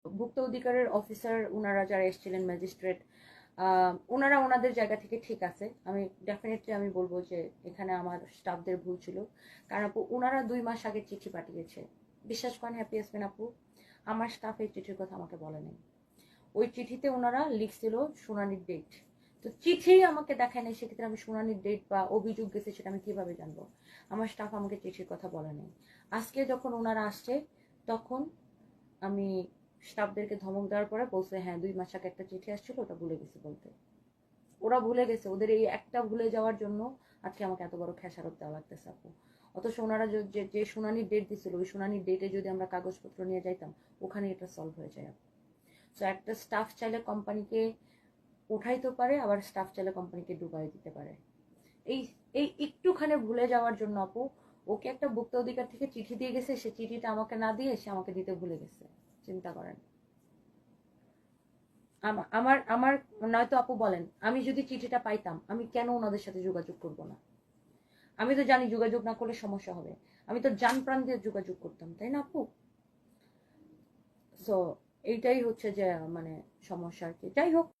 ভুক্ত অধিকারের অফিসার ওনারা যারা এসেছিলেন, ম্যাজিস্ট্রেট, ওনারা ওনাদের জায়গা থেকে ঠিক আছে। আমি ডেফিনেটলি আমি বলবো যে এখানে আমার স্টাফদের ভুল ছিল। কারণ আপু ওনারা 2 মাস আগে চিঠি পাঠিয়েছে। বিশ্বাস করেন হ্যাপি ইয়াসমিন আপু, আমার স্টাফ এই চিঠির কথা আমাকে বলে নাই। ওই চিঠিতে ওনারা লিখছিল শুনানির ডেট। তো চিঠি আমাকে দেখায় নাই, সেক্ষেত্রে আমি শুনানির ডেট বা অভিযোগ গেছে সেটা আমি কিভাবে জানবো? আমার স্টাফ আমাকে চিঠির কথা বলে নাই। আজকে যখন ওনারা আসছে তখন আমি স্টাফদেরকে ধমক দেওয়ার পরে বলছে হ্যাঁ 2 মাস আগে একটা চিঠি আসছিল, ওটা ভুলে গেছে বলতে। ওরা ভুলে গেছে, ওদের এই একটা ভুলে যাওয়ার জন্য আজকে আমাকে এত বড় খেসারত দেওয়া লাগতেছে আপু। অথচ ওনারা যে শুনানির ডেট দিছিল, ওই শুনানির ডেটে যদি আমরা কাগজপত্র নিয়ে যাইতাম, ওখানে এটা সলভ হয়ে যায় আপু। সো একটা স্টাফ চাইলে কোম্পানিকে উঠাইতে পারে, আবার স্টাফ চাইলে কোম্পানিকে ডুবাই দিতে পারে। এই এই একটুখানি ভুলে যাওয়ার জন্য আপু, ওকে একটা ভুক্ত অধিকার থেকে চিঠি দিয়ে গেছে, সে চিঠিটা আমাকে না দিয়ে সে আমাকে দিতে ভুলে গেছে। চিন্তা করেন। আমার আমার নয়তো আপু বলেন, আমি যদি চিঠিটা পাইতাম আমি কেন ওনাদের সাথে যোগাযোগ করব না? আমি তো জানি যোগাযোগ না করলে সমস্যা হবে, আমি তো জান প্রাণ দিয়ে যোগাযোগ করতাম, তাই না আপু? সো এইটাই হচ্ছে যে মানে সমস্যা আর কি। যাই হোক,